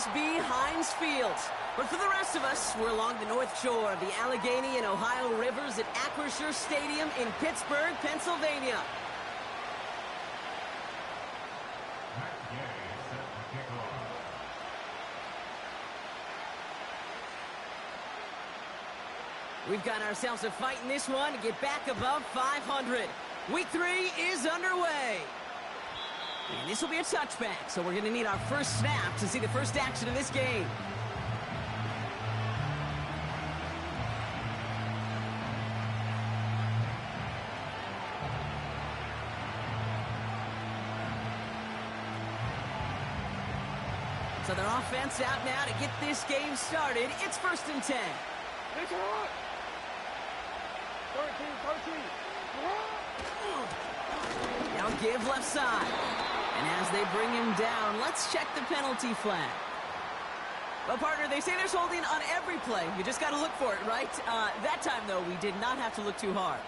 must be Heinz Field. But for the rest of us, we're along the north shore of the Allegheny and Ohio rivers at Acrisure Stadium in Pittsburgh, Pennsylvania. We've got ourselves a fight in this one to get back above 500. Week 3 is underway. And this will be a touchback, so we're going to need our first snap to see the first action of this game. So their offense out now to get this game started. It's 1st and 10. Now give left side. And as they bring him down, let's check the penalty flag. Well, partner, they say there's holding on every play. You just got to look for it, right? That time, though, we did not have to look too hard.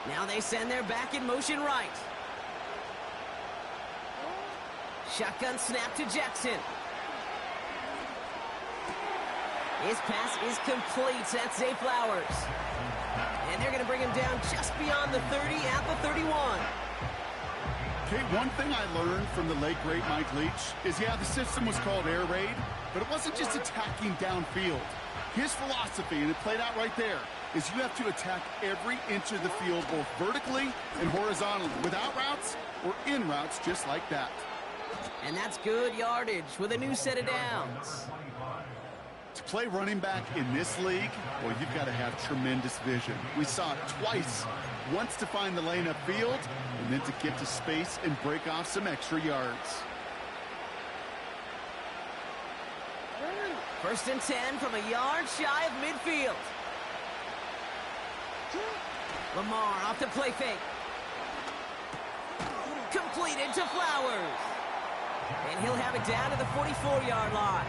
Now they send their back in motion right. Shotgun snap to Jackson. His pass is complete. That's Zay Flowers. And they're going to bring him down just beyond the 30 at the 31. Okay, one thing I learned from the late, great Mike Leach is, yeah, the system was called air raid, but it wasn't just attacking downfield. His philosophy, and it played out right there, is you have to attack every inch of the field, both vertically and horizontally, without routes or in routes just like that. And that's good yardage with a new set of downs. To play running back in this league, well, you've got to have tremendous vision. We saw it twice, once to find the lane upfield, and then to get to space and break off some extra yards. 1st and 10 from a yard shy of midfield. Lamar off the play fake. Completed to Flowers. And he'll have it down to the 44-yard line.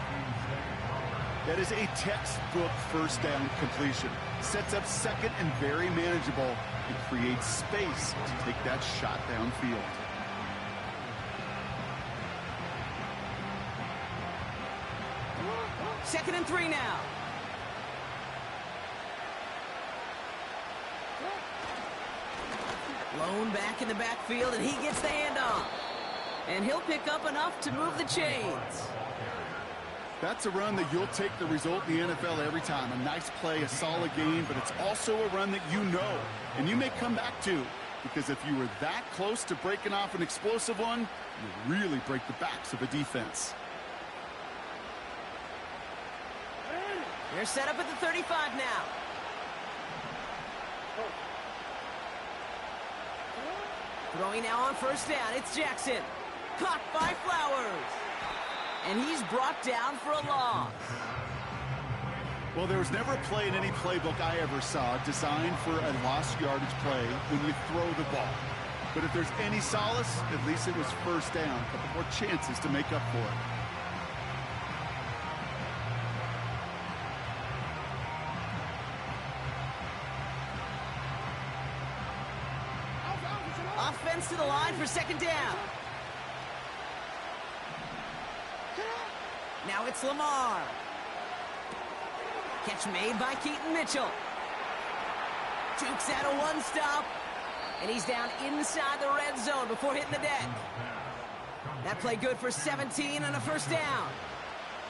That is a textbook first down completion. Sets up second and very manageable and creates space to take that shot downfield. Second and 3 now. Lone back in the backfield, and he gets the handoff. And he'll pick up enough to move the chains. That's a run that you'll take the result in the NFL every time. A nice play, a solid game, but it's also a run that you know, and you may come back to, because if you were that close to breaking off an explosive one, you really break the backs of a defense. They're set up at the 35 now. Throwing now on 1st down, it's Jackson. Caught by Flowers. And he's brought down for a loss. Well, there was never a play in any playbook I ever saw designed for a lost yardage play when you throw the ball. But if there's any solace, at least it was 1st down. A couple more chances to make up for it. Offense to the line for 2nd down. Now it's Lamar. Catch made by Keaton Mitchell. Jukes out a one-stop. And he's down inside the red zone before hitting the deck. That play good for 17 and a 1st down.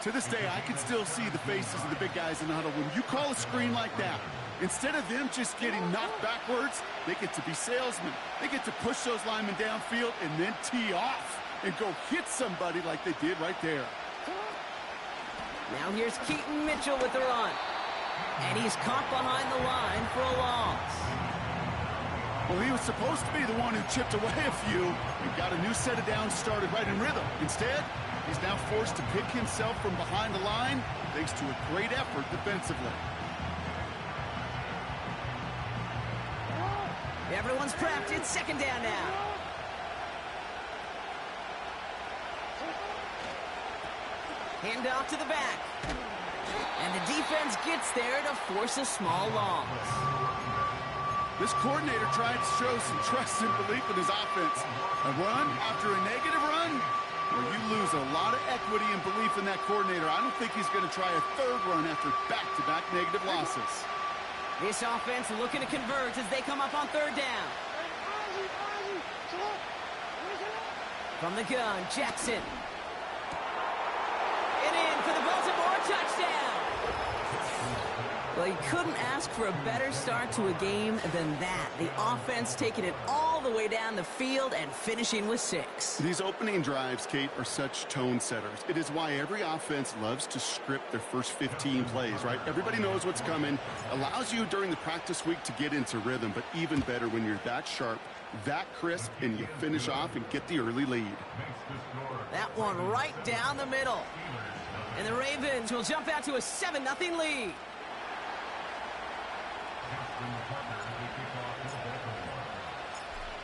To this day, I can still see the faces of the big guys in the huddle. When you call a screen like that, instead of them just getting knocked backwards, they get to be salesmen. They get to push those linemen downfield and then tee off and go hit somebody like they did right there. Now here's Keaton Mitchell with the run. And he's caught behind the line for a loss. Well, he was supposed to be the one who chipped away a few and got a new set of downs started right in rhythm. Instead, he's now forced to pick himself from behind the line thanks to a great effort defensively. Everyone's prepped. It's 2nd down now. Hand off to the back. And the defense gets there to force a small loss. This coordinator tried to show some trust and belief in his offense. A run after a negative run, well, you lose a lot of equity and belief in that coordinator. I don't think he's going to try a third run after back-to-back negative losses. This offense looking to convert as they come up on third down. From the gun, Jackson. And in for the Baltimore touchdown. Well, you couldn't ask for a better start to a game than that. The offense taking it all the way down the field and finishing with 6. These opening drives, Kate, are such tone setters. It is why every offense loves to script their first 15 plays, right? Everybody knows what's coming. Allows you during the practice week to get into rhythm, but even better when you're that sharp, that crisp, and you finish off and get the early lead. That one right down the middle. And the Ravens will jump out to a 7-0 lead.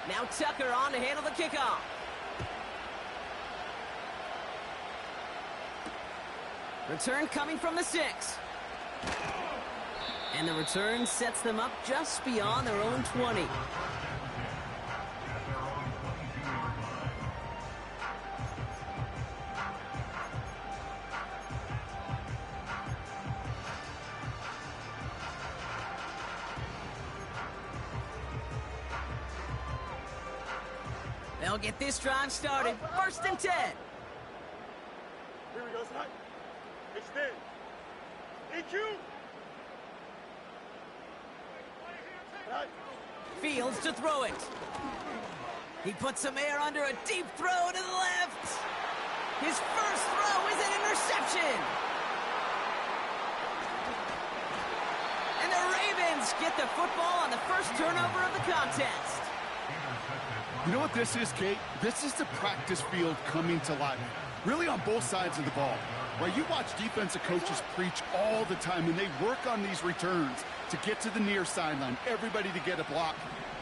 Now Tucker on to handle the kickoff. Return coming from the 6. And the return sets them up just beyond their own 20. They'll get this drive started. 1st and 10. Here we go, son. Extend. EQ. Fields to throw it. He puts some air under a deep throw to the left. His first throw is an interception. And the Ravens get the football on the first turnover of the contest. You know what this is, Kate? This is the practice field coming to life. Really on both sides of the ball. Right, you watch defensive coaches preach all the time, and they work on these returns to get to the near sideline, everybody to get a block.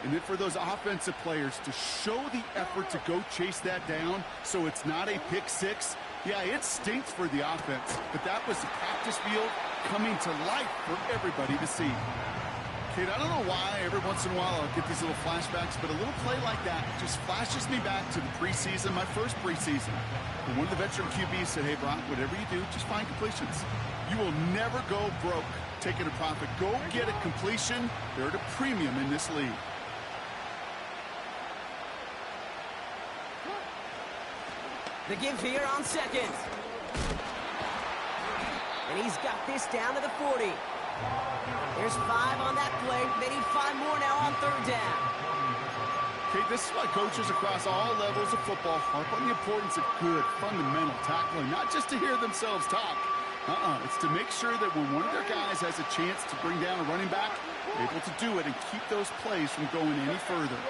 And then for those offensive players to show the effort to go chase that down so it's not a pick 6. Yeah, it stinks for the offense, but that was the practice field coming to life for everybody to see. Kate, I don't know why every once in a while I'll get these little flashbacks, but a little play like that just flashes me back to the preseason, my first preseason. And one of the veteran QBs said, hey, Brock, whatever you do, just find completions. You will never go broke taking a profit. Go get a completion. They're at a premium in this league. The give here on 2nd. And he's got this down to the 40. There's 5 on that play. They need 5 more now on 3rd down. Okay, this is why coaches across all levels of football harp on the importance of good, fundamental tackling, not just to hear themselves talk. It's to make sure that when one of their guys has a chance to bring down a running back, they're able to do it and keep those plays from going any further.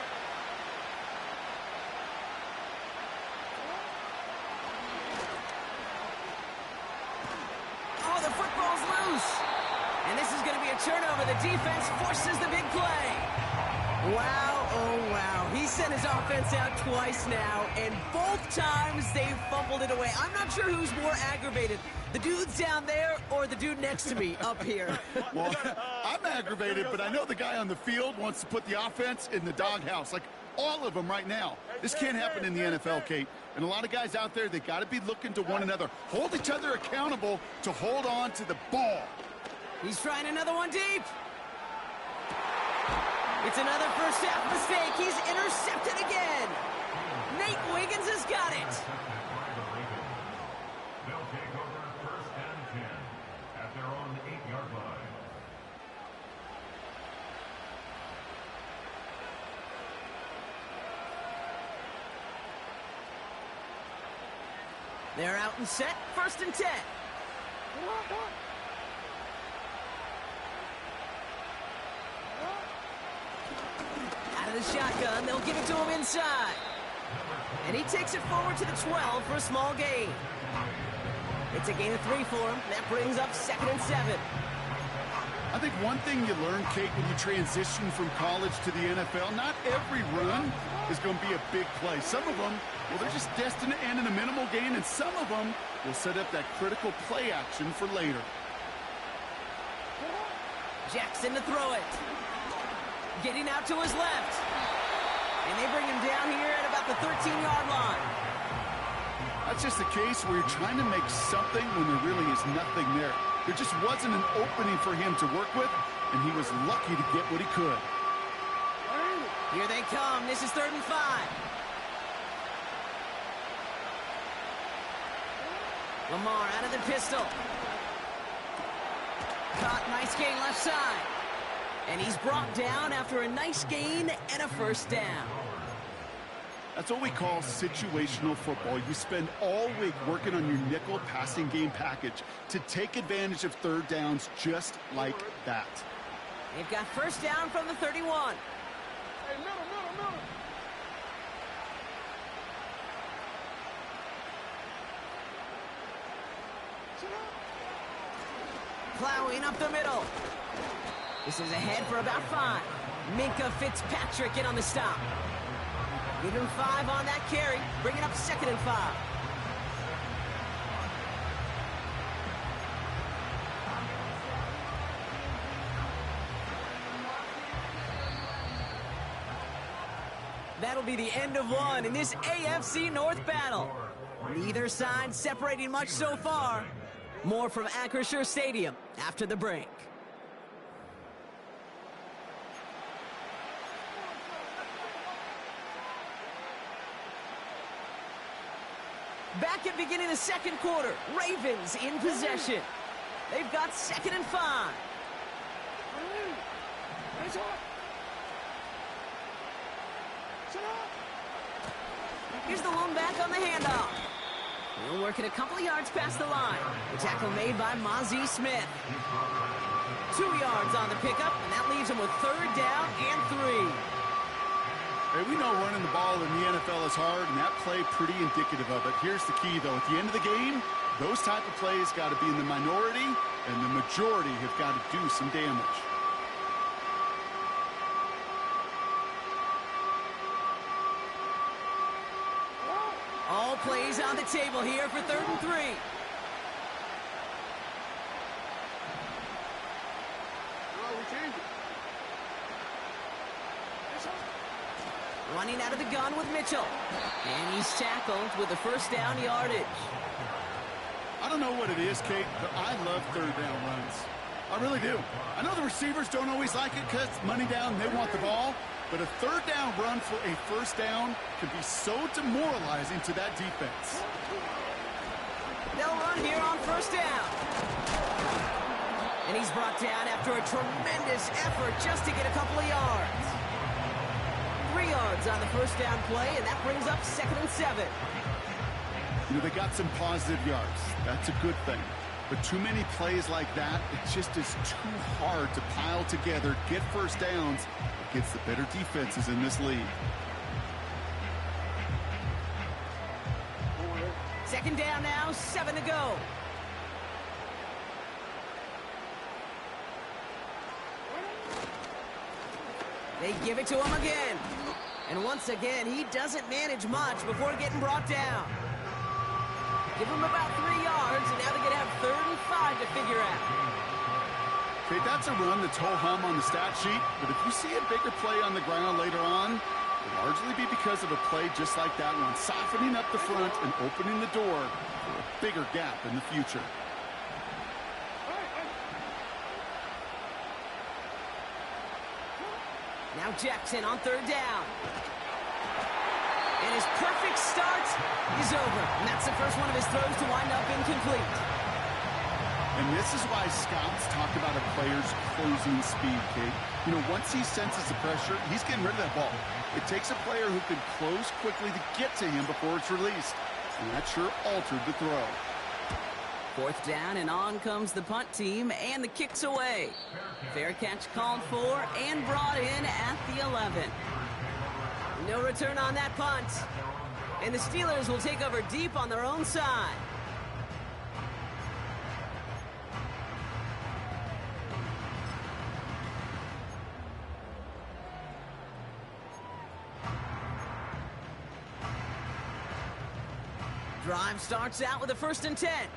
Oh, the football's loose. And this is going to be a turnover. The defense forces the big play. Wow, oh wow. He sent his offense out twice now, and both times they fumbled it away. I'm not sure who's more aggravated, the dudes down there or the dude next to me up here. Well, I'm aggravated, but I know the guy on the field wants to put the offense in the doghouse, like all of them right now. This can't happen in the NFL, Kate. And a lot of guys out there, they got to be looking to one another. Hold each other accountable to hold on to the ball. He's trying another one deep. It's another first half mistake. He's intercepted again. Nate Wiggins has got it. They'll take over 1st and 10 at their own 8-yard line. They're out and set. 1st and 10. Out of the shotgun, they'll give it to him inside. And he takes it forward to the 12 for a small gain. It's a gain of 3 for him. That brings up 2nd and 7. I think one thing you learn, Kate, when you transition from college to the NFL, not every run is going to be a big play. Some of them, well, they're just destined to end in a minimal gain, and some of them will set up that critical play action for later. Jackson to throw it. Getting out to his left. And they bring him down here at about the 13-yard line. That's just a case where you're trying to make something when there really is nothing there. There just wasn't an opening for him to work with, and he was lucky to get what he could. Here they come. This is 3rd and 5. Lamar out of the pistol. Caught, nice gain left side. And he's brought down after a nice gain and a first down. That's what we call situational football. You spend all week working on your nickel passing game package to take advantage of third downs just like that. They've got first down from the 31. Hey, middle. Plowing up the middle. This is ahead for about 5. Minka Fitzpatrick in on the stop. Give him 5 on that carry. Bring it up 2nd and 5. That'll be the end of one in this AFC North battle. Neither side separating much so far. More from Acrisure Stadium after the break. Back at beginning of the second quarter, Ravens in possession. They've got 2nd and 5. Here's the lone back on the handoff. He'll work it a couple of yards past the line. The tackle made by Mozzie Smith. 2 yards on the pickup, and that leaves him with 3rd down and 3. Hey, we know running the ball in the NFL is hard, and that play pretty indicative of it. Here's the key, though. At the end of the game, those type of plays got to be in the minority, and the majority have got to do some damage. All plays on the table here for 3rd and 3. Running out of the gun with Mitchell. And he's tackled with a first down yardage. I don't know what it is, Kate, but I love third down runs. I really do. I know the receivers don't always like it because money down, they want the ball. But a third down run for a first down can be so demoralizing to that defense. They'll run here on first down. And he's brought down after a tremendous effort just to get a couple of yards. 3 yards on the first down play, and that brings up 2nd and 7. You know, they got some positive yards. That's a good thing. But too many plays like that, it just is too hard to pile together, get first downs against the better defenses in this league. 2nd down now, 7 to go. They give it to him again. And once again, he doesn't manage much before getting brought down. Give him about 3 yards, and now they're going to have 3rd and 5 to figure out. Okay, that's a run that's ho-hum on the stat sheet, but if you see a bigger play on the ground later on, it'll largely be because of a play just like that one, softening up the front and opening the door for a bigger gap in the future. Now Jackson on 3rd down. And his perfect start is over. And that's the first one of his throws to wind up incomplete. And this is why scouts talk about a player's closing speed, Kate. You know, once he senses the pressure, he's getting rid of that ball. It takes a player who can close quickly to get to him before it's released. And that sure altered the throw. 4th down, and on comes the punt team, and the kick's away. Fair catch called for and brought in at the 11. No return on that punt. And the Steelers will take over deep on their own side. Drive starts out with a 1st and 10. Here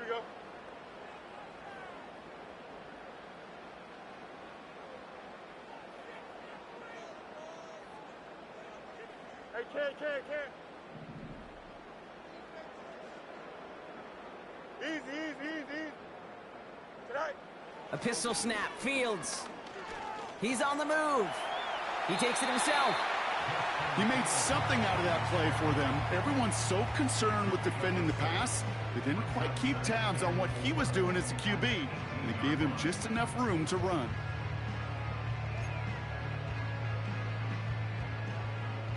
we go. Hey, Ken. Easy. Tonight. A pistol snap. Fields. He's on the move. He takes it himself. He made something out of that play for them. Everyone's so concerned with defending the pass, they didn't quite keep tabs on what he was doing as a QB, and it gave him just enough room to run.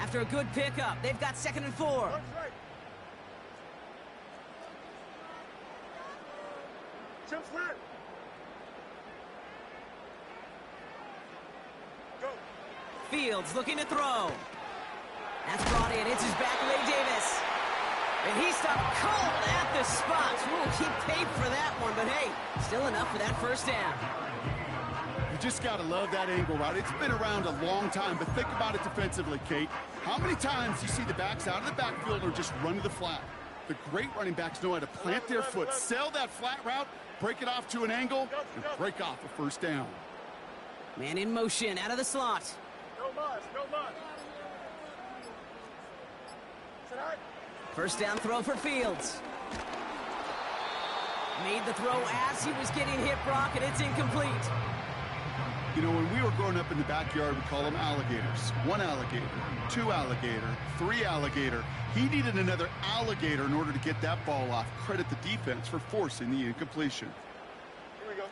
After a good pickup, they've got 2nd and 4. That's right. Jump slant. Go. Fields looking to throw. That's brought in. It's his back, Ray Davis. And he stopped cold at the spot. Ooh, he paid for that one, but hey, still enough for that 1st down. You just got to love that angle route. It's been around a long time, but think about it defensively, Kate. How many times you see the backs out of the backfield or just run to the flat? The great running backs know how to plant their foot, sell that flat route, break it off to an angle, and break off a 1st down. Man in motion, out of the slot. No muss. Tonight. 1st down throw for Fields. Made the throw as he was getting hit, Brock, and it's incomplete. You know, when we were growing up in the backyard, we call them alligators. 1 alligator, 2 alligator, 3 alligator. He needed another alligator in order to get that ball off. Credit the defense for forcing the incompletion. Here we go.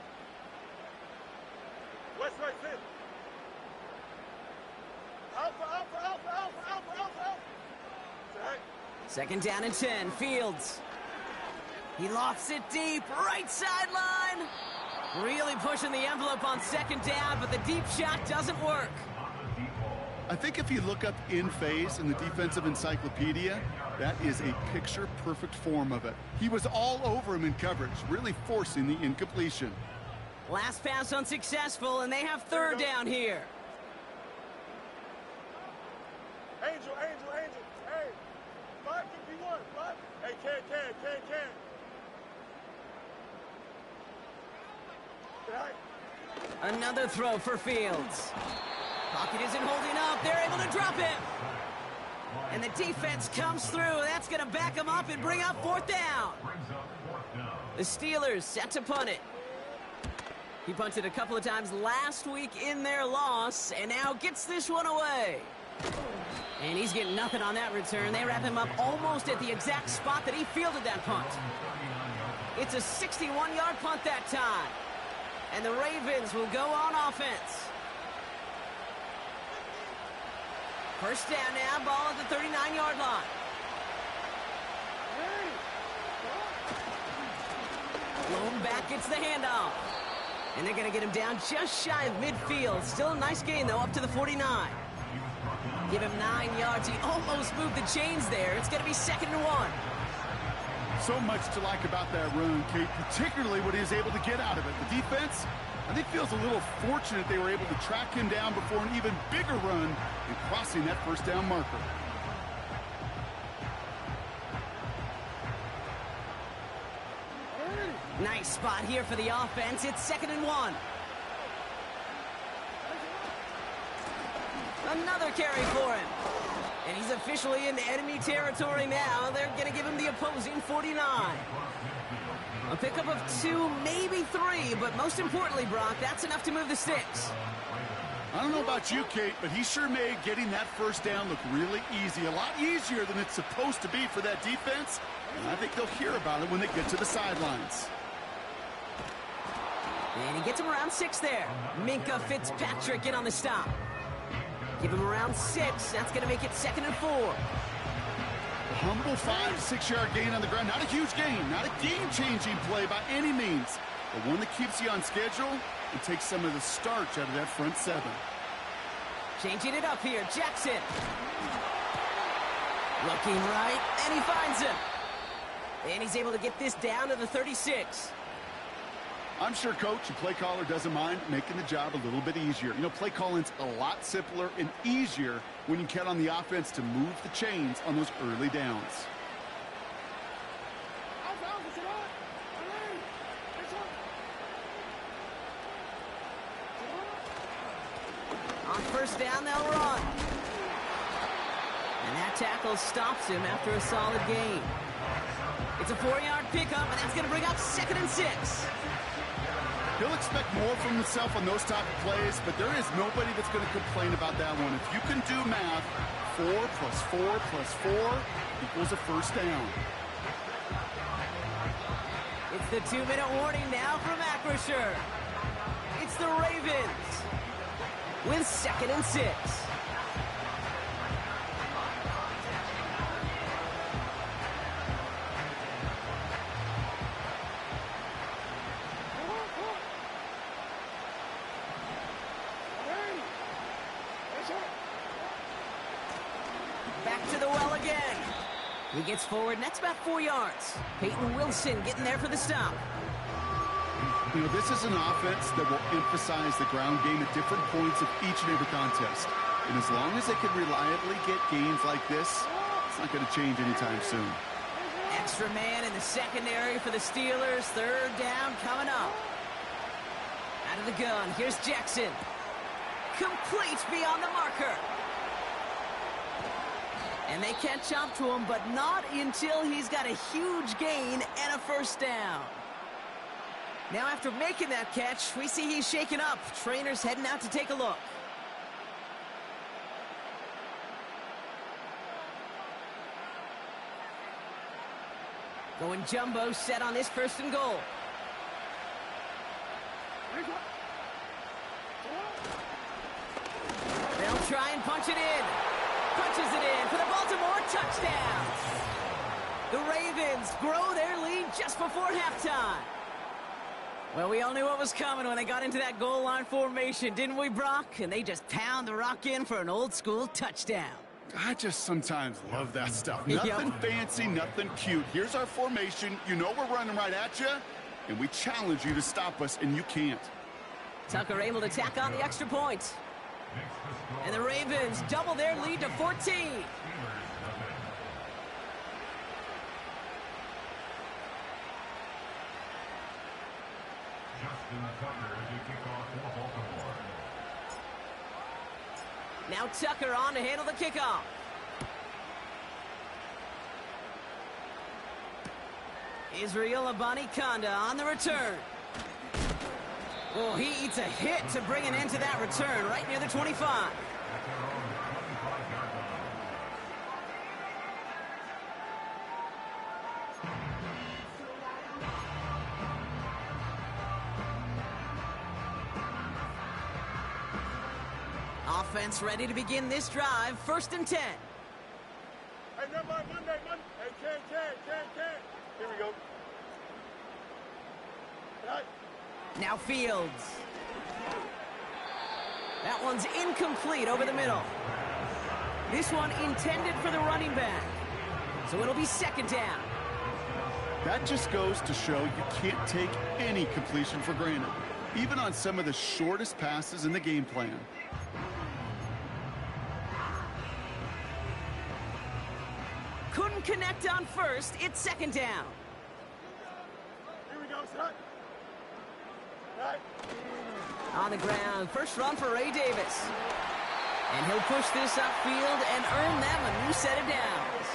West right fit. Alpha. Tonight. 2nd down and 10. Fields. He lofts it deep. Right sideline. Really pushing the envelope on 2nd down, but the deep shot doesn't work. I think if you look up in phase in the defensive encyclopedia, that is a picture-perfect form of it. He was all over him in coverage, really forcing the incompletion. Last pass unsuccessful, and they have 3rd down here. Angel. Hey, 551. 5. Hey, Ken. Tonight. Another throw for Fields. Pocket isn't holding up. They're able to drop him. And the defense comes through. That's going to back him up and bring up 4th down. The Steelers set to punt it. He punted a couple of times last week in their loss, and now gets this one away. And he's getting nothing on that return. They wrap him up almost at the exact spot that he fielded that punt. It's a 61-yard punt that time. And the Ravens will go on offense. 1st down now, ball at the 39-yard line. Blown back gets the handoff. And they're going to get him down just shy of midfield. Still a nice gain, though, up to the 49. Give him 9 yards. He almost moved the chains there. It's going to be 2nd and 1. So much to like about that run, Kate, particularly what he was able to get out of it. The defense, I think, feels a little fortunate they were able to track him down before an even bigger run and crossing that 1st down marker. Nice spot here for the offense. It's 2nd and 1. Another carry for him. And he's officially in enemy territory now. They're going to give him the opposing 49. A pickup of 2, maybe 3, but most importantly, Brock, that's enough to move the sticks. I don't know about you, Kate, but he sure made getting that 1st down look really easy. A lot easier than it's supposed to be for that defense. And I think they'll hear about it when they get to the sidelines. And he gets him around 6 there. Minka Fitzpatrick in on the stop. Give him around 6. That's going to make it 2nd and 4. A humble 5-6-yard gain on the ground. Not a huge gain. Not a game-changing play by any means. But one that keeps you on schedule and takes some of the starch out of that front 7. Changing it up here. Jackson. Looking right, and he finds him. And he's able to get this down to the 36. I'm sure coach and play caller doesn't mind making the job a little bit easier. You know, play calling's a lot simpler and easier when you count on the offense to move the chains on those early downs. On first down, they'll run. And that tackle stops him after a solid gain. It's a 4-yard pickup, and that's going to bring up 2nd and 6. He'll expect more from himself on those type of plays, but there is nobody that's going to complain about that one. If you can do math, 4 plus 4 plus 4 equals a first down. It's the 2-minute warning now from Acrisure. It's the Ravens with 2nd and 6. Back to the well again. He gets forward, and that's about 4 yards. Peyton Wilson getting there for the stop. You know, this is an offense that will emphasize the ground game at different points of each and every contest. And as long as they can reliably get gains like this, it's not going to change anytime soon. Extra man in the secondary for the Steelers. 3rd down coming up. Out of the gun, here's Jackson. Complete beyond the marker. And they catch up to him, but not until he's got a huge gain and a first down. Now, after making that catch, we see he's shaken up. Trainer's heading out to take a look. Going jumbo set on this 1st and goal. They'll try and punch it in. Punches it in for the Baltimore touchdown. The Ravens grow their lead just before halftime. Well, we all knew what was coming when they got into that goal line formation, didn't we, Brock? And they just pound the rock in for an old-school touchdown. I just sometimes love that stuff. Nothing fancy, nothing cute. Here's our formation. You know we're running right at you, and we challenge you to stop us, and you can't. Tucker able to tack on the extra point. And the Ravens double their lead to 14. Now Tucker on to handle the kickoff. Israel Abanikanda on the return. Oh, he eats a hit to bring an end to that return right near the 25. Offense ready to begin this drive. 1st and 10. Hey, never mind, Monday. Hey, can. Here we go. Right. Now Fields. That one's incomplete over the middle. This one intended for the running back. So it'll be 2nd down. That just goes to show you can't take any completion for granted, even on some of the shortest passes in the game plan. Couldn't connect on first. It's 2nd down. Here we go, son. Right. On the ground, first run for Ray Davis. And he'll push this upfield and earn them a new set of downs.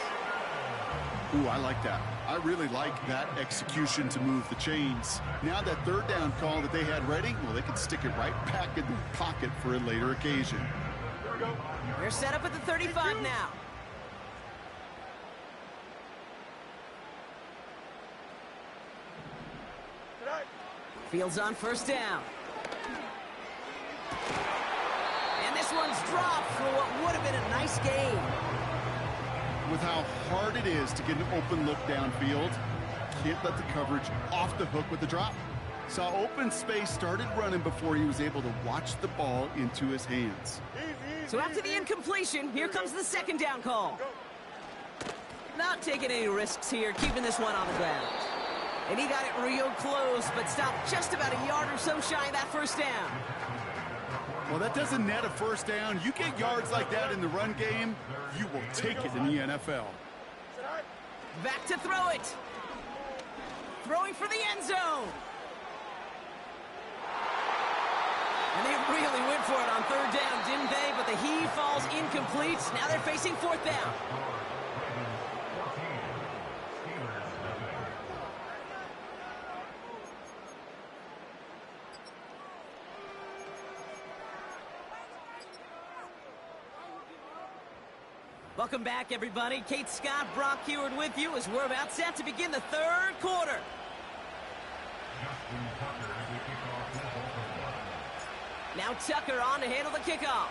Ooh, I like that. I really like that execution to move the chains. Now that 3rd down call that they had ready, well, they can stick it right back in the pocket for a later occasion. Here we go. They're set up at the 35 now. Right. Fields on 1st down. And this one's dropped for what would have been a nice gain. With how hard it is to get an open look downfield, can't let the coverage off the hook with the drop. Saw open space, started running before he was able to watch the ball into his hands. So after the incompletion, here comes the 2nd down call. Not taking any risks here, keeping this one on the ground. And he got it real close, but stopped just about a yard or so shy of that first down. Well, that doesn't net a first down. You get yards like that in the run game, you will take it in the NFL. Back to throw it. Throwing for the end zone. And they really went for it on third down, didn't they? But the heave falls incomplete. Now they're facing fourth down. Welcome back, everybody. Kate Scott, Brock Heward with you as we're about set to begin the third quarter. Now Tucker on to handle the kickoff.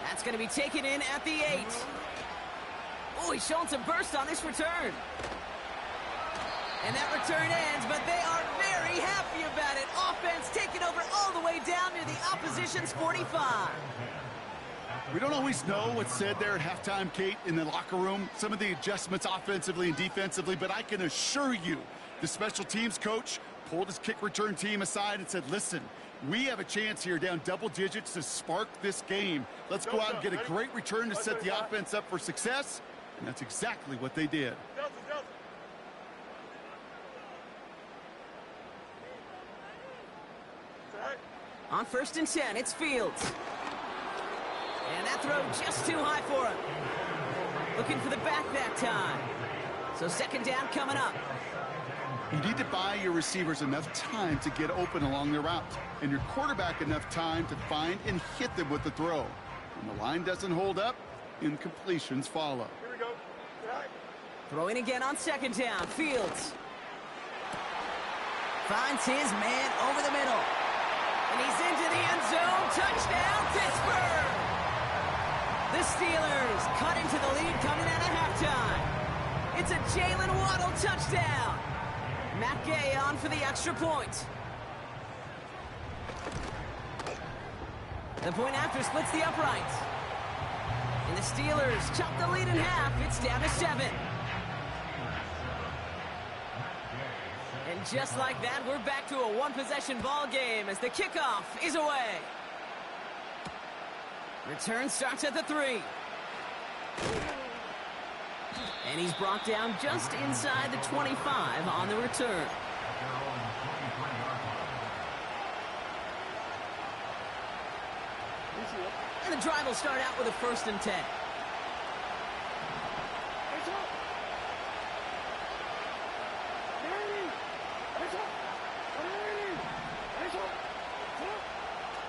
That's going to be taken in at the 8. Oh, he's showing some burst on this return. And that return ends, but they are very happy about it. Offense taking over all the way down near the opposition's 45. We don't always know what's said there at halftime, Kate, in the locker room. Some of the adjustments offensively and defensively, but I can assure you the special teams coach pulled his kick return team aside and said, listen, we have a chance here down double digits to spark this game. Let's go out and get a great return to set the offense up for success. And that's exactly what they did. On 1st and 10, it's Fields. And that throw just too high for him. Looking for the back that time. So second down coming up. You need to buy your receivers enough time to get open along their route, and your quarterback enough time to find and hit them with the throw. When the line doesn't hold up, incompletions follow. Here we go. Throwing again on second down. Fields finds his man over the middle. And he's into the end zone. Touchdown, Pittsburgh! The Steelers cut into the lead coming out of halftime. It's a Jalen Waddle touchdown. Matt Gay on for the extra point. The point after splits the uprights. And the Steelers chop the lead in half. It's down to 7. And just like that, we're back to a one-possession ball game as the kickoff is away. Return starts at the 3. And he's brought down just inside the 25 on the return. And the drive will start out with a 1st and 10.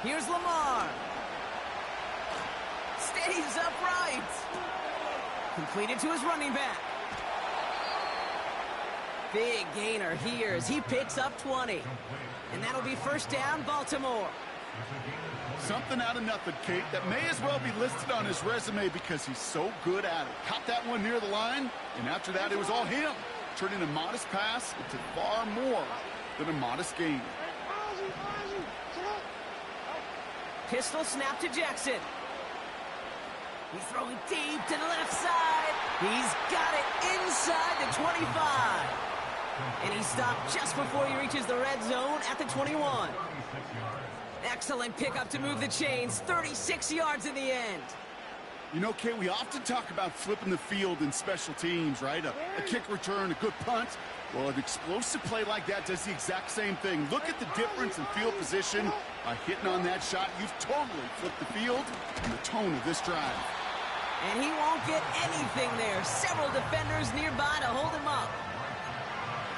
Here's Lamar. Stays upright. Completed to his running back. Big gainer here as he picks up 20. And that'll be first down, Baltimore. Something out of nothing, Kate, that may as well be listed on his resume because he's so good at it. Caught that one near the line, and after that it was all him, turning a modest pass into far more than a modest gain. Pistol snap to Jackson. He's throwing deep to the left side. He's got it inside the 25. And he stopped just before he reaches the red zone at the 21. Excellent pickup to move the chains. 36 yards in the end. You know, Kate, we often talk about flipping the field in special teams, right? A kick return, a good punt. Well, an explosive play like that does the exact same thing. Look at the difference in field position. By hitting on that shot, you've totally flipped the field and the tone of this drive. And he won't get anything there. Several defenders nearby to hold him up.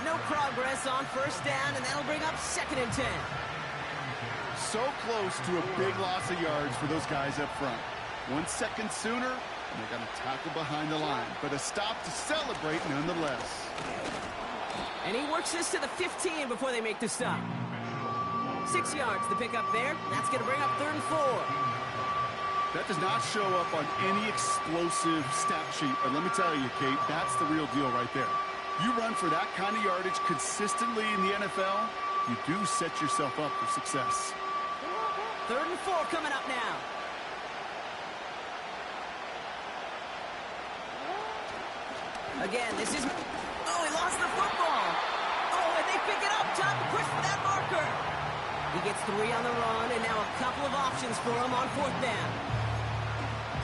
No progress on first down, and that'll bring up 2nd and 10. So close to a big loss of yards for those guys up front. 1 second sooner, and they got a tackle behind the line. But a stop to celebrate nonetheless. And he works this to the 15 before they make the stop. 6 yards to pick up there. That's going to bring up 3rd and 4. That does not show up on any explosive stat sheet. But let me tell you, Kate, that's the real deal right there. You run for that kind of yardage consistently in the NFL, you do set yourself up for success. 3rd and 4 coming up now. Again, this is... Oh, he lost the football. Oh, and they pick it up. Time to push for that marker. He gets 3 on the run, and now a couple of options for him on 4th down.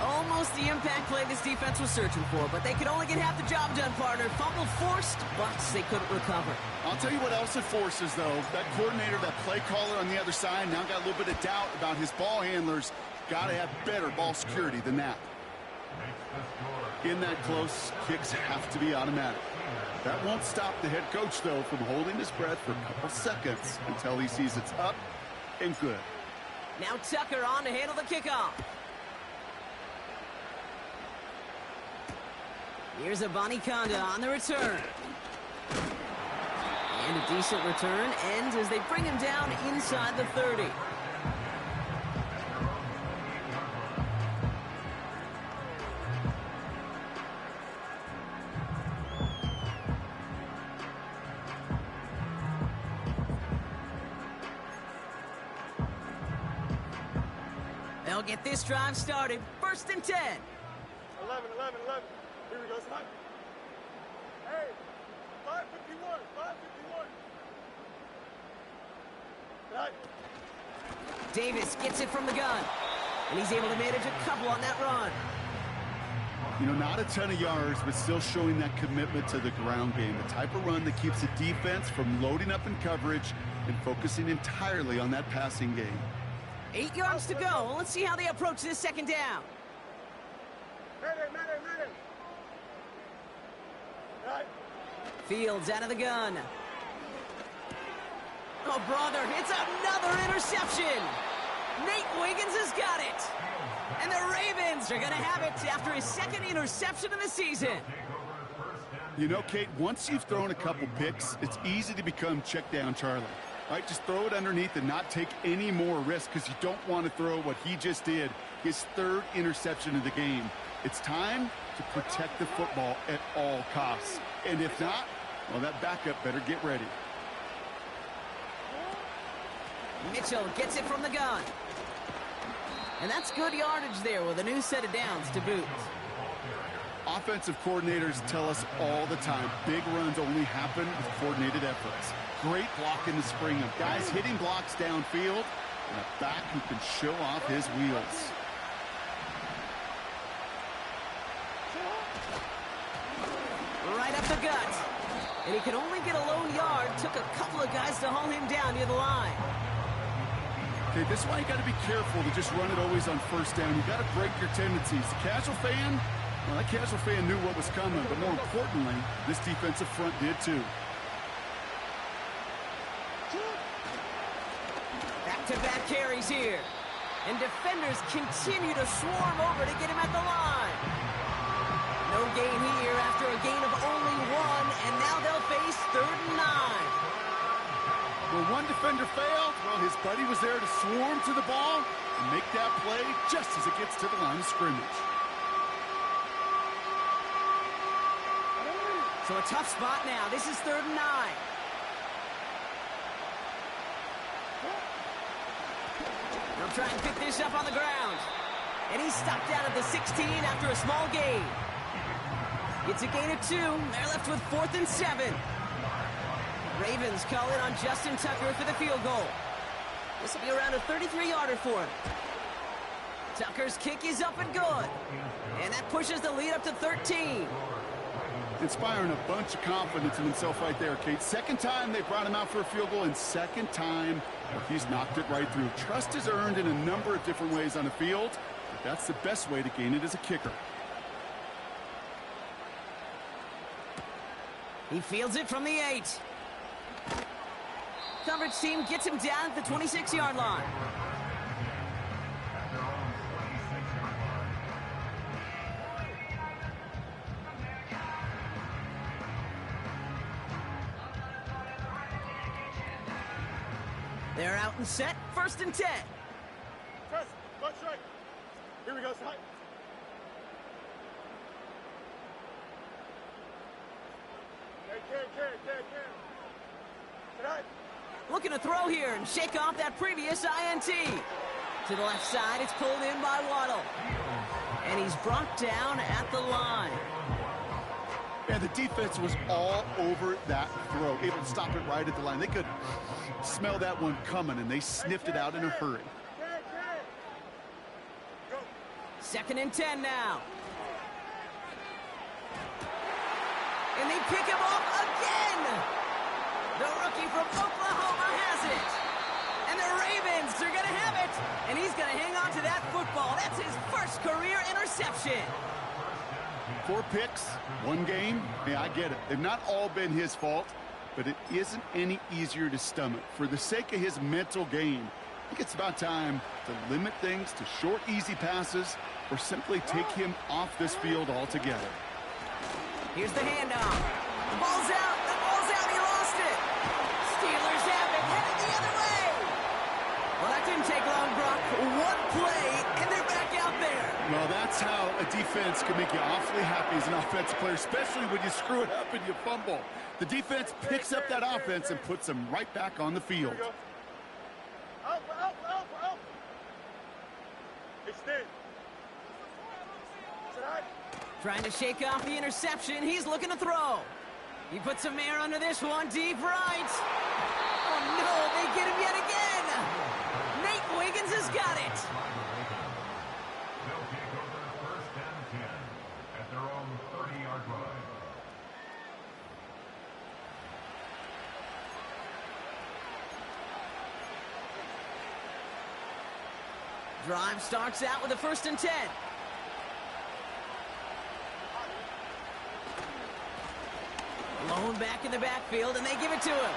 Almost the impact play this defense was searching for, but they could only get half the job done, partner. Fumble forced, but they couldn't recover. I'll tell you what else it forces, though. That coordinator, that play caller on the other side, now got a little bit of doubt about his ball handlers. Got to have better ball security than that. In that close, kicks have to be automatic. That won't stop the head coach, though, from holding his breath for a couple seconds until he sees it's up and good. Now Tucker on to handle the kickoff. Here's Abanikanda on the return. And a decent return ends as they bring him down inside the 30. They'll get this drive started. 1st and 10. 11. Here we go, son. Hey, 551. Right. Davis gets it from the gun. And he's able to manage a couple on that run. You know, not a ton of yards, but still showing that commitment to the ground game. The type of run that keeps the defense from loading up in coverage and focusing entirely on that passing game. 8 yards to go. Let's see how they approach this 2nd down. Mayday. Right. Fields out of the gun. Oh, brother, it's another interception. Nate Wiggins has got it. And the Ravens are going to have it after his 2nd interception of the season. You know, Kate, once you've thrown a couple picks, it's easy to become check down Charlie. Right, just throw it underneath and not take any more risk because you don't want to throw what he just did, his 3rd interception of the game. It's time to protect the football at all costs. And if not, well, that backup better get ready. Mitchell gets it from the gun. And that's good yardage there with a new set of downs to boot. Offensive coordinators tell us all the time, big runs only happen with coordinated efforts. Great block in the spring of guys hitting blocks downfield and a back who can show off his wheels. Right up the gut. And he could only get a lone yard. Took a couple of guys to haul him down near the line. Okay, this is why you got to be careful to just run it always on 1st down. You got to break your tendencies. The casual fan, well, that casual fan knew what was coming, but more importantly, this defensive front did too. Back-to-back carries here. And defenders continue to swarm over to get him at the line. No gain here after a gain of only 1, and now they'll face 3rd and 9. Where one defender failed, well, his buddy was there to swarm to the ball and make that play just as it gets to the line of scrimmage. So a tough spot now. This is 3rd and 9. They'll try and pick this up on the ground. And he's stopped out at the 16 after a small gain. It's a gain of 2. They're left with 4th and 7. Ravens call in on Justin Tucker for the field goal. This will be around a 33-yarder for him. Tucker's kick is up and good. And that pushes the lead up to 13. Inspiring a bunch of confidence in himself right there, Kate. 2nd time they brought him out for a field goal, and 2nd time he's knocked it right through. Trust is earned in a number of different ways on the field, but that's the best way to gain it as a kicker. He fields it from the 8. Coverage team gets him down at the 26-yard line. They're out and set. 1st and 10. Press. Butt strike. Here we go, son. Hey, can. Tonight. Looking to throw here and shake off that previous INT. To the left side, it's pulled in by Waddle. And he's brought down at the line. And the defense was all over that throw, able to stop it right at the line. They could smell that one coming, and they sniffed it out in a hurry. Second and 10 now. And they pick him off again. The rookie from Oklahoma has it. And the Ravens are going to have it. And he's going to hang on to that football. That's his first career interception. 4 picks, 1 game. Yeah, I get it. They've not all been his fault, but it isn't any easier to stomach. For the sake of his mental game, I think it's about time to limit things to short, easy passes or simply take him off this field altogether. Here's the handoff. The ball's out. The ball's out. He lost it. Steelers have it. Headed the other way. Well, that didn't take long, Brock. 1 play, and they're back out there. Well, that's how a defense can make you awfully happy as an offensive player, especially when you screw it up and you fumble. The defense picks up that offense and puts them right back on the field. Out. Extend. Trying to shake off the interception. He's looking to throw. He puts some air under this one. Deep right. Oh, no. They get him yet again. Nate Wiggins has got it. They'll take over first and 10 at their own 30-yard line. Drive starts out with a first and 10. Lone back in the backfield, and they give it to him.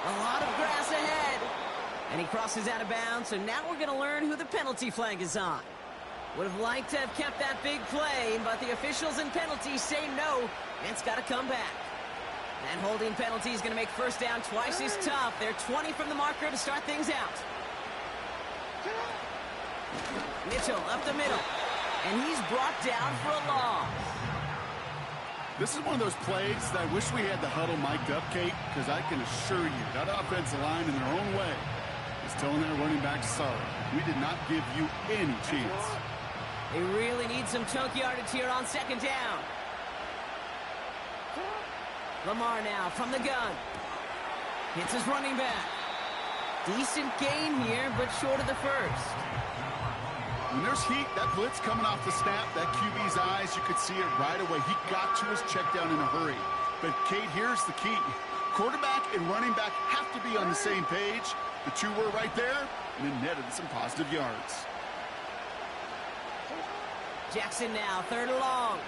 A lot of grass ahead. And he crosses out of bounds, so now we're going to learn who the penalty flag is on. Would have liked to have kept that big play, but the officials and penalties say no, and it's got to come back. That holding penalty is going to make first down twice as tough. They're 20 from the marker to start things out. Mitchell up the middle, and he's brought down for a loss. This is one of those plays that I wish we had the huddle mic'd up, Kate, because I can assure you that offensive line in their own way is telling their running backs, sorry, we did not give you any chance. They really need some chunk yardage here on second down. Lamar now from the gun. Hits his running back. Decent gain here, but short of the first. When there's heat, that blitz coming off the snap, that QB's eyes, you could see it right away. He got to his check down in a hurry. But, Kate, here's the key. Quarterback and running back have to be on the same page. The two were right there, and it netted some positive yards. Jackson now, third and long.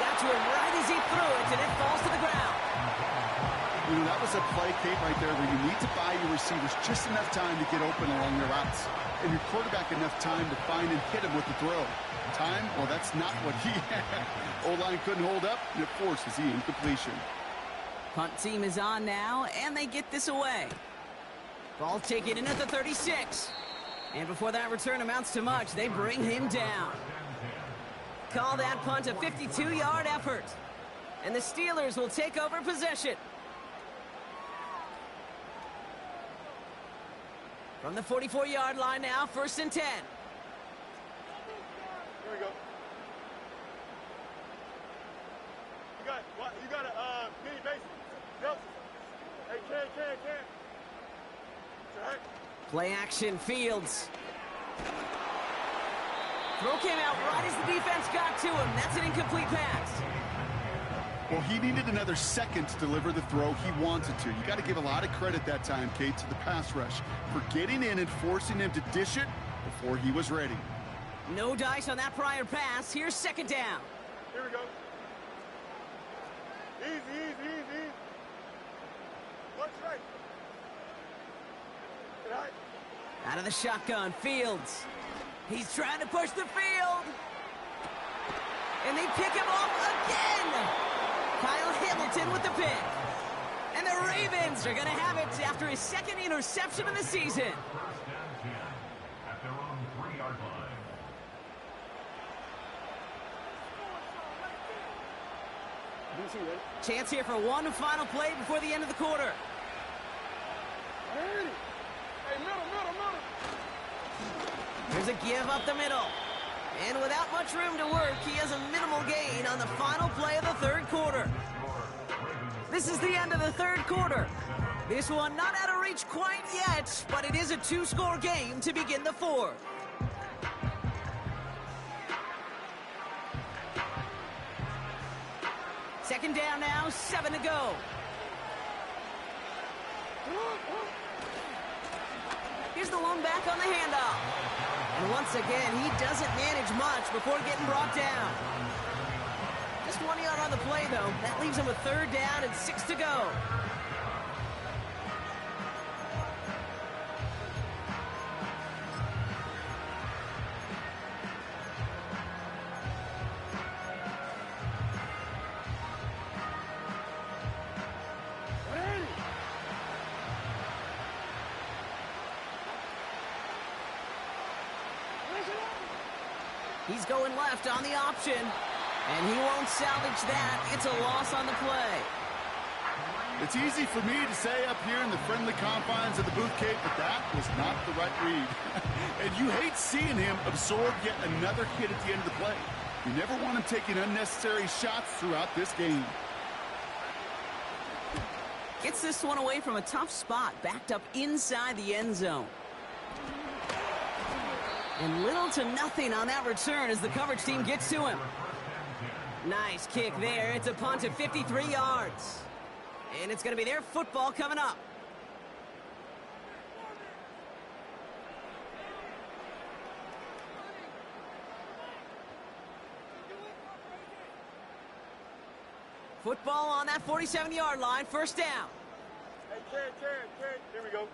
Got to him right as he threw it, and it falls to the ground. You know, that was a play, Kate, right there where you need to buy your receivers just enough time to get open along their routes. And your quarterback enough time to find and hit him with the throw. Time? Well, that's not what he had. O-line couldn't hold up, and it forces the incompletion. Punt team is on now, and they get this away. Ball taken in at the 36. And before that return amounts to much, they bring him down. Call that punt a 52-yard effort. And the Steelers will take over possession. From the 44-yard line now, first and 10. Here we go. You got a mini base. Yep. Hey, can. All right. Play action, Fields. Throw came out right as the defense got to him. That's an incomplete pass. Well, he needed another second to deliver the throw he wanted to. You got to give a lot of credit that time, Kate, to the pass rush for getting in and forcing him to dish it before he was ready. No dice on that prior pass. Here's second down. Here we go. Easy. What's right? Get out. Out of the shotgun, Fields. He's trying to push the field. And they pick him off again. Kyle Hamilton with the pick. And the Ravens are going to have it after his second interception of the season. First and 10 at their own 3-yard line. Chance here for one final play before the end of the quarter. Hey, middle. Here's a give up the middle. And without much room to work, he has a minimal gain on the final play of the third quarter. This is the end of the third quarter. This one not out of reach quite yet, but it is a two-score game to begin the fourth. Second down now, 7 to go. Here's the lone back on the handoff. And once again, he doesn't manage much before getting brought down. Just 1 yard on the play, though. That leaves him with third down and 6 to go. He's going left on the option, and he won't salvage that. It's a loss on the play. It's easy for me to say up here in the friendly confines of the booth, Kate, but that was not the right read. And you hate seeing him absorb yet another hit at the end of the play. You never want him taking unnecessary shots throughout this game. Gets this one away from a tough spot, backed up inside the end zone. And little to nothing on that return as the coverage team gets to him. Nice kick there. It's a punt of 53 yards. And it's going to be their football coming up. Football on that 47-yard line, first down. Hey, Ken. Here we go.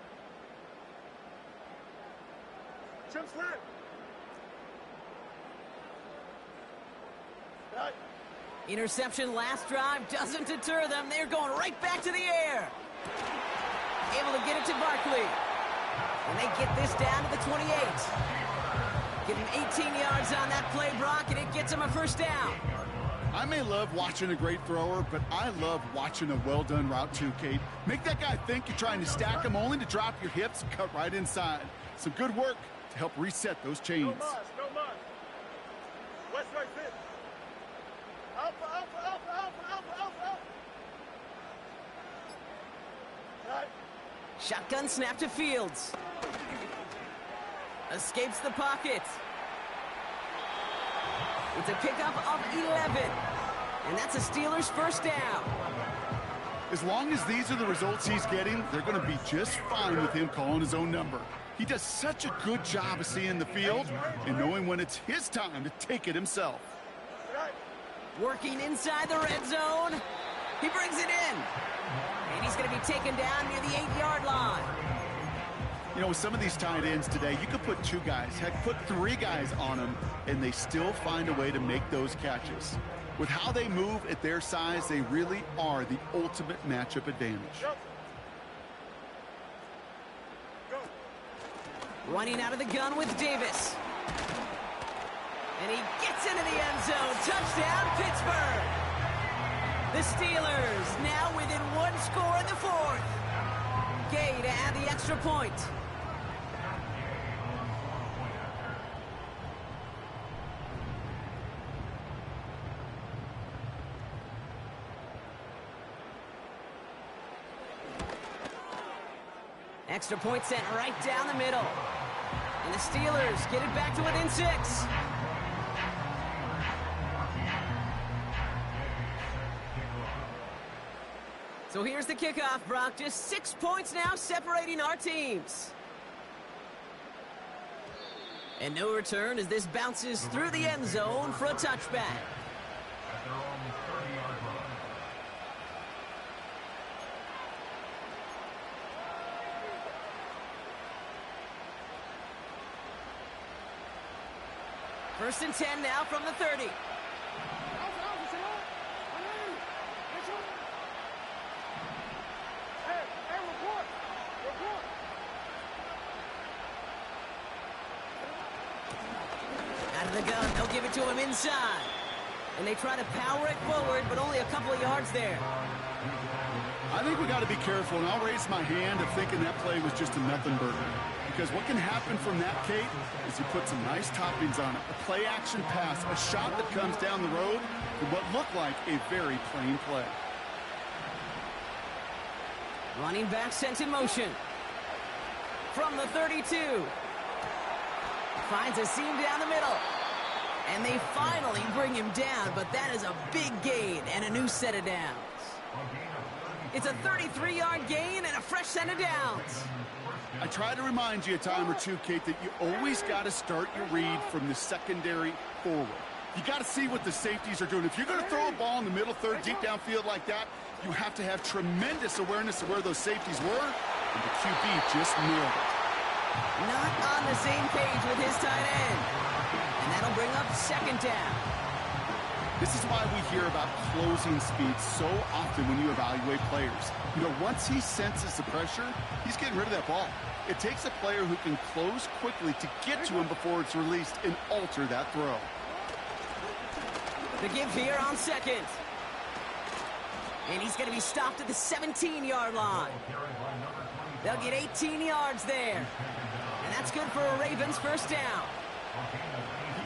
Jump slant. Right. Interception last drive doesn't deter them. They're going right back to the air. Able to get it to Barkley. And they get this down to the 28. Give him 18 yards on that play, Brock, and it gets him a first down. I may love watching a great thrower, but I love watching a well-done route too, Kate. Make that guy think you're trying to stack him only to drop your hips and cut right inside. Some good work to help reset those chains. No mas. West right fit. Alpha. Right. Shotgun snap to Fields. Escapes the pocket. It's a pickup of 11. And that's a Steelers first down. As long as these are the results he's getting, they're going to be just fine with him calling his own number. He does such a good job of seeing the field and knowing when it's his time to take it himself. Working inside the red zone. He brings it in. And he's going to be taken down near the 8-yard line. You know, with some of these tight ends today, you could put 2 guys, heck, put 3 guys on them, and they still find a way to make those catches. With how they move at their size, they really are the ultimate matchup advantage. Running out of the gun with Davis. And he gets into the end zone. Touchdown, Pittsburgh. The Steelers now within 1 score in the fourth. Gay to add the extra point. Extra point sent right down the middle. And the Steelers get it back to within 6. So here's the kickoff, Brock. Just 6 points now separating our teams. And no return as this bounces through the end zone for a touchback. At their own 30-yard line. First and 10 now from the 30. Out of the gun, they'll give it to him inside. And they try to power it forward, but only a couple of yards there. I think we got to be careful, and I'll raise my hand of thinking that play was just a nothing burger. Because what can happen from that, Kate, is you put some nice toppings on it. A play-action pass, a shot that comes down the road with what looked like a very plain play. Running back sent in motion. From the 32. Finds a seam down the middle. And they finally bring him down, but that is a big gain and a new set of downs. It's a 33-yard gain and a fresh set of downs. I try to remind you a time or two, Kate, that you always got to start your read from the secondary forward. You got to see what the safeties are doing. If you're going to throw a ball in the middle third, deep downfield like that, you have to have tremendous awareness of where those safeties were, and the QB just nailed it. Not on the same page with his tight end. And that'll bring up second down. This is why we hear about closing speed so often when you evaluate players. You know, once he senses the pressure, he's getting rid of that ball. It takes a player who can close quickly to get to him before it's released and alter that throw. The give here on second. And he's going to be stopped at the 17-yard line. They'll get 18 yards there. And that's good for a Ravens first down.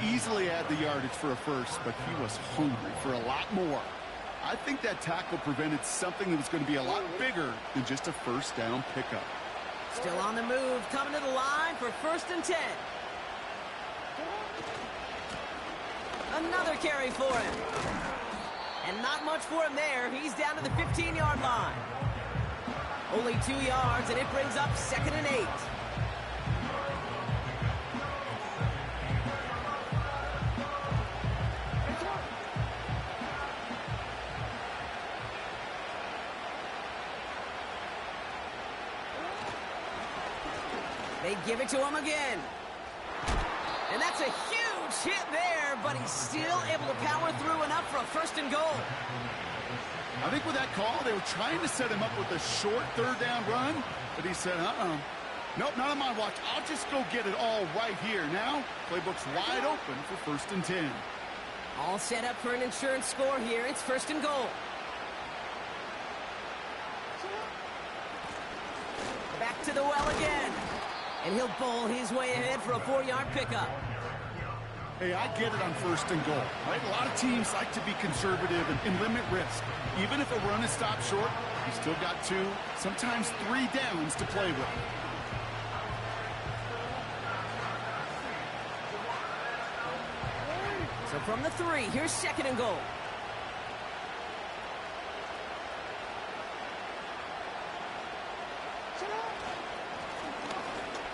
He easily had the yardage for a first, but he was hungry for a lot more. I think that tackle prevented something that was going to be a lot bigger than just a first down pickup. Still on the move, coming to the line for first and 10. Another carry for him. And not much for him there. He's down to the 15-yard line. Only 2 yards, and it brings up second and 8. They give it to him again. And that's a huge hit there, but he's still able to power through enough for a first and goal. I think with that call, they were trying to set him up with a short third down run, but he said, nope, not on my watch. I'll just go get it all right here. Now, playbook's wide open for first and 10. All set up for an insurance score here. It's first and goal. Back to the well again. And he'll bowl his way ahead for a 4-yard pickup. Hey, I get it on first and goal, right? A lot of teams like to be conservative and limit risk. Even if a run is stopped short, you still got 2, sometimes 3 downs to play with. So from the 3, here's second and goal.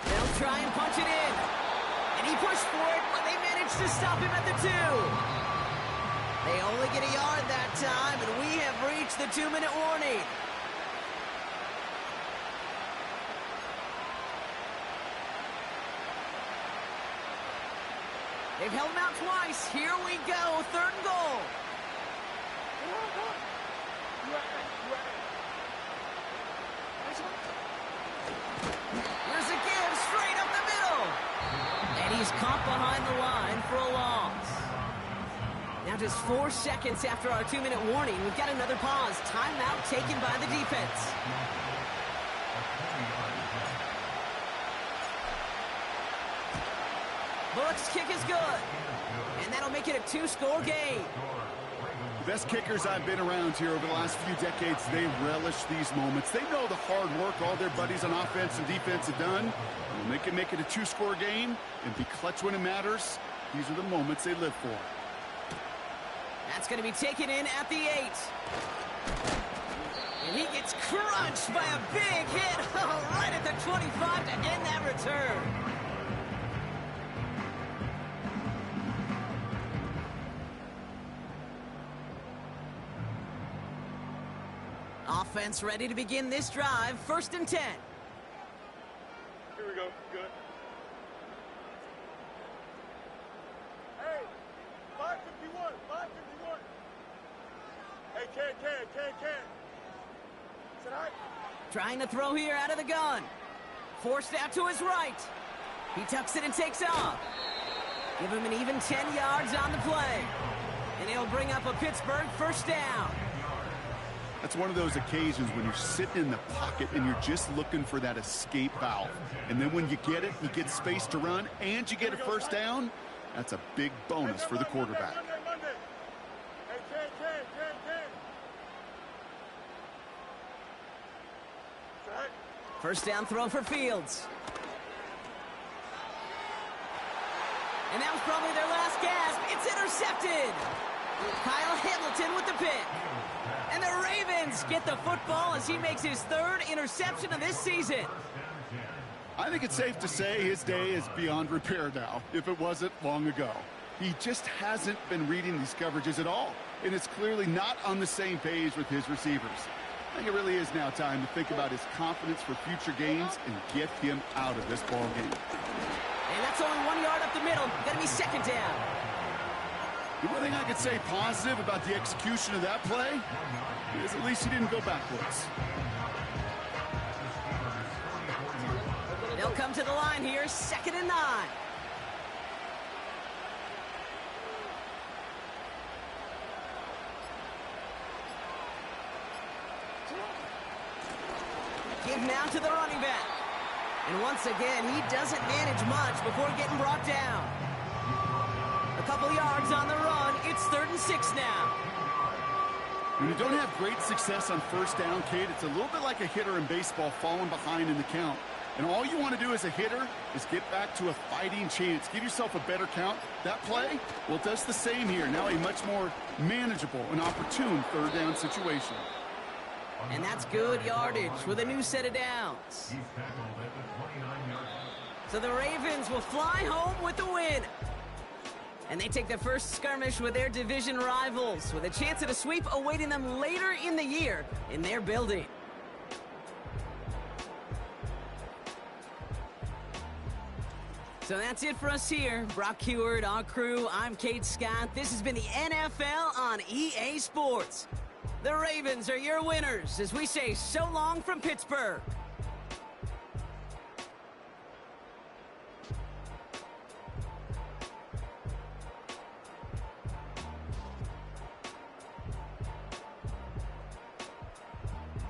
They'll try and punch it in. And he pushed for it, but they managed to stop him at the 2. They only get a yard that time, and we have reached the 2-minute warning. They've held him out twice. Here we go, third and goal. There's a give straight up the middle. And he's caught behind the line for a loss. Now just 4 seconds after our 2-minute warning, we've got another pause. Timeout taken by the defense. Bullock's kick is good. And that'll make it a 2-score game. The best kickers I've been around here over the last few decades, they relish these moments. They know the hard work all their buddies on offense and defense have done. When they can make it a 2-score game and be clutch when it matters, these are the moments they live for. That's going to be taken in at the 8. And he gets crunched by a big hit right at the 25 to end that return. Offense ready to begin this drive. First and 10. Here we go. Good. Hey, 551. 551. Hey, can. Said hi. Trying to throw here out of the gun. Forced out to his right. He tucks it and takes off. Give him an even 10 yards on the play. And he'll bring up a Pittsburgh first down. That's one of those occasions when you're sitting in the pocket and you're just looking for that escape valve. And then when you get it, you get space to run, and you get a first down. That's a big bonus for the quarterback. Monday. Hey, Ken. Set. First down throw for Fields. And that was probably their last gasp. It's intercepted. Kyle Hamilton with the pick. And the Ravens get the football as he makes his third interception of this season. I think it's safe to say his day is beyond repair now, if it wasn't long ago. He just hasn't been reading these coverages at all, and it's clearly not on the same page with his receivers. I think it really is now time to think about his confidence for future games and get him out of this ball game. And that's only 1 yard up the middle. Gonna be second down. The one thing I could say positive about the execution of that play is at least he didn't go backwards. They'll come to the line here, 2nd and 9. Give now to the running back. And once again, he doesn't manage much before getting brought down. A couple yards on the run. It's 3rd and 6 now. When you don't have great success on first down, Kate, it's a little bit like a hitter in baseball falling behind in the count. And all you want to do as a hitter is get back to a fighting chance. Give yourself a better count. That play, well, it does the same here. Now a much more manageable and opportune 3rd down situation. And that's good yardage with a new set of downs. So the Ravens will fly home with the win. And they take the first skirmish with their division rivals, with a chance at a sweep awaiting them later in the year in their building. So that's it for us here. Brock Heward, our crew, I'm Kate Scott. This has been the NFL on EA Sports. The Ravens are your winners as we say so long from Pittsburgh.